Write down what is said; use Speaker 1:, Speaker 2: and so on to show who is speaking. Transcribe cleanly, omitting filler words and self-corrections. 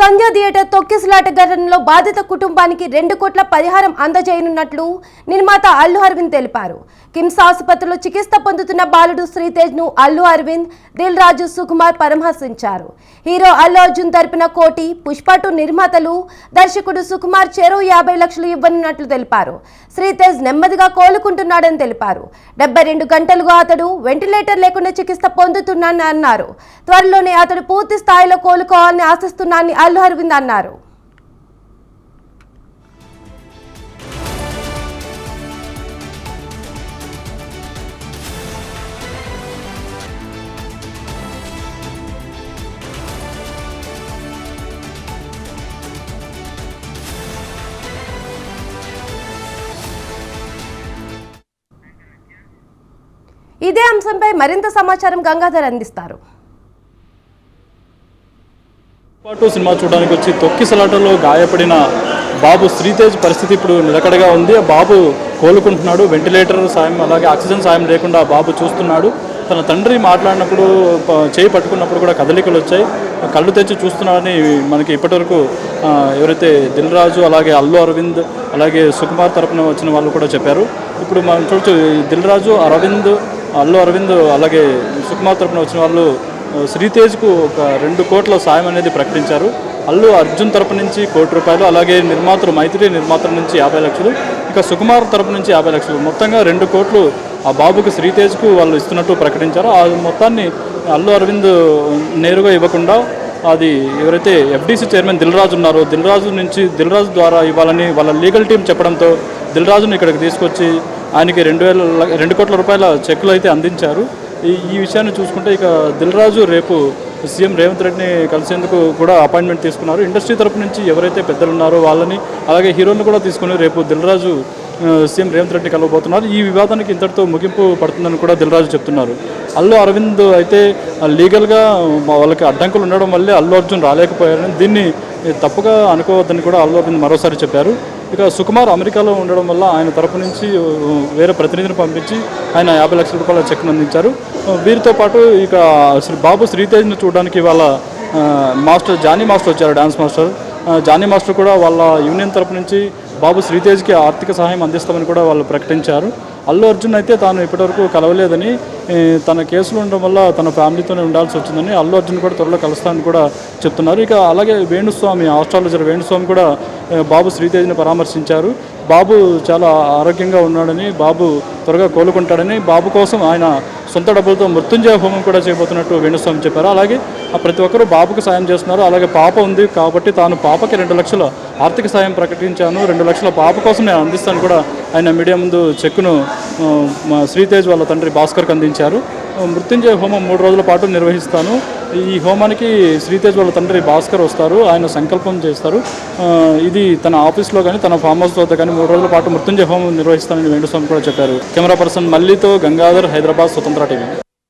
Speaker 1: సంధ్య theatre తొక్కిసలాట ఘటనలో బాధిత కుటుంబానికి 2 కోట్ల పరిహారం అందజేయనున్నట్లు నిర్మాత అల్లు అరవింద్ తెలిపారు. కిమ్స్ ఆసుపత్రిలో చికిత్స పొందుతున్న బాలుడు శ్రీతేజ్ ను అల్లు అరవింద్, దిల్ రాజు, సుకుమార్ పరామర్శించారు. హీరో అల్లు అర్జున్ తరపున కోటి, పుష్ప 2 నిర్మాతలు, దర్శకుడు సుకుమార్ చెరో 50 లక్షలు ఇవ్వనున్నట్లు తెలిపారు. శ్రీతేజ్ నెమ్మదిగా కోలుకుంటున్నాడని తెలిపారు. 72 గంటలుగా అతడు వెంటిలేటర్ లేకుండా చికిత్స పొందుతున్నానని అన్నారు. త్వరలోనే అతడు పూర్తి స్థాయిలో కోలుకోవాలని ఆశిస్తున్నానని అల్లు అరవింద్ అన్నారు. ఇదే అంశంపై మరింత సమాచారం గంగాధర్ అందిస్తారు.
Speaker 2: సినిమా చూడడానికి వచ్చి తొక్కిసలాటలో గాయపడిన బాబు శ్రీతేజ్ పరిస్థితి ఇప్పుడు నిలకడగా ఉంది. ఆ బాబు కోలుకుంటున్నాడు. వెంటిలేటర్ సాయం అలాగే ఆక్సిజన్ సాయం లేకుండా బాబు చూస్తున్నాడు. తన తండ్రి మాట్లాడినప్పుడు చేయి పట్టుకున్నప్పుడు కూడా కదలికలు వచ్చాయి. కళ్ళు తెచ్చి చూస్తున్నాడని మనకి ఇప్పటివరకు ఎవరైతే దిల్ రాజు అలాగే అల్లు అరవింద్ అలాగే సుకుమార్ తరపున వచ్చిన వాళ్ళు కూడా చెప్పారు. ఇప్పుడు మనం చూడొచ్చు దిల్ రాజు, అల్లు అరవింద్ అలాగే సుకుమార్ తరపున వచ్చిన వాళ్ళు శ్రీతేజ్కు ఒక 2 కోట్ల సాయం అనేది ప్రకటించారు. అల్లు అర్జున్ తరపు నుంచి ₹1 కోటి, అలాగే నిర్మాతలు మైత్రి నిర్మాతల నుంచి 50 లక్షలు, ఇక సుకుమార్ తరపు నుంచి 50 లక్షలు, మొత్తంగా 2 కోట్లు ఆ బాబుకు శ్రీతేజ్కు వాళ్ళు ఇస్తున్నట్టు ప్రకటించారు. ఆ మొత్తాన్ని అల్లు అరవింద్ నేరుగా ఇవ్వకుండా అది ఎవరైతే ఎఫ్డీసీ చైర్మన్ దిల్ రాజు ఉన్నారో దిల్ రాజు ద్వారా ఇవ్వాలని వాళ్ళ లీగల్ టీం చెప్పడంతో దిల్ రాజును ఇక్కడికి తీసుకొచ్చి ఆయనకి ₹2 కోట్ల చెక్కులు అయితే అందించారు. ఈ విషయాన్ని చూసుకుంటే ఇక దిల్ రాజు రేపు సీఎం రేవంత్ రెడ్డిని కలిసేందుకు కూడా అపాయింట్మెంట్ తీసుకున్నారు. ఇండస్ట్రీ తరపు నుంచి ఎవరైతే పెద్దలు ఉన్నారో వాళ్ళని అలాగే హీరోలను కూడా తీసుకుని రేపు దిల్ రాజు సీఎం రేవంత్ రెడ్డిని కలవబోతున్నారు. ఈ వివాదానికి ఇంతటితో ముగింపు పడుతుందని కూడా దిల్ రాజు చెప్తున్నారు. అల్లు అరవింద్ అయితే లీగల్గా వాళ్ళకి అడ్డంకులు ఉండడం వల్లే అల్లు అర్జున్ రాలేకపోయారని, దీన్ని తప్పుగా అనుకోవద్దని కూడా అల్లు అరవింద్ మరోసారి చెప్పారు. ఇక సుకుమార్ అమెరికాలో ఉండడం వల్ల ఆయన తరపు నుంచి వేరే ప్రతినిధిని పంపించి ఆయన ₹50 లక్షల చెక్ను అందించారు. వీరితో పాటు ఇక బాబు శ్రీతేజ్ను చూడడానికి వాళ్ళ జానీ మాస్టర్ వచ్చారు. డ్యాన్స్ మాస్టర్ జానీ మాస్టర్ కూడా వాళ్ళ యూనియన్ తరపు నుంచి బాబు శ్రీతేజ్కి ఆర్థిక సహాయం అందిస్తామని కూడా వాళ్ళు ప్రకటించారు. అల్లు అర్జున్ అయితే తాను ఇప్పటివరకు కలవలేదని, తన కేసులు ఉండడం వల్ల తన ఫ్యామిలీతోనే ఉండాల్సి వచ్చిందని, అల్లు అర్జున్ కూడా త్వరలో కలుస్తానని కూడా చెప్తున్నారు. ఇక అలాగే వేణుస్వామి, ఆస్ట్రాలజర్ వేణుస్వామి కూడా బాబు శ్రీతేజ్ని పరామర్శించారు. బాబు చాలా ఆరోగ్యంగా ఉన్నాడని, బాబు త్వరగా కోలుకుంటాడని, బాబు కోసం ఆయన సొంత డబ్బులతో మృత్యుంజయ హోమం కూడా చేయబోతున్నట్టు వేణుస్వామి చెప్పారు. అలాగే ప్రతి ఒక్కరూ బాబుకు సాయం చేస్తున్నారు. అలాగే పాప ఉంది కాబట్టి తాను పాపకి 2 లక్షల ఆర్థిక సాయం ప్రకటించాను, 2 లక్షల పాప కోసం నేను అందిస్తాను కూడా ఆయన మీడియా ముందు చెక్కును శ్రీతేజ్ వాళ్ళ తండ్రి భాస్కర్కి అందించారు. మృత్యుంజయ హోమం 3 రోజుల పాటు నిర్వహిస్తాను. ఈ హోమానికి శ్రీతేజ్ వాళ్ళ తండ్రి భాస్కర్ వస్తారు. ఆయన సంకల్పం చేస్తారు. ఇది తన ఆఫీస్లో కానీ తన ఫామ్ హౌస్ వద్ద కానీ 3 రోజుల పాటు మృత్యుంజయ హోమం నిర్వహిస్తానని వేణుస్వామి కూడా చెప్పారు. కెమెరా పర్సన్ మల్లితో గంగాధర్, హైదరాబాద్, స్వతంత్ర టీవీ.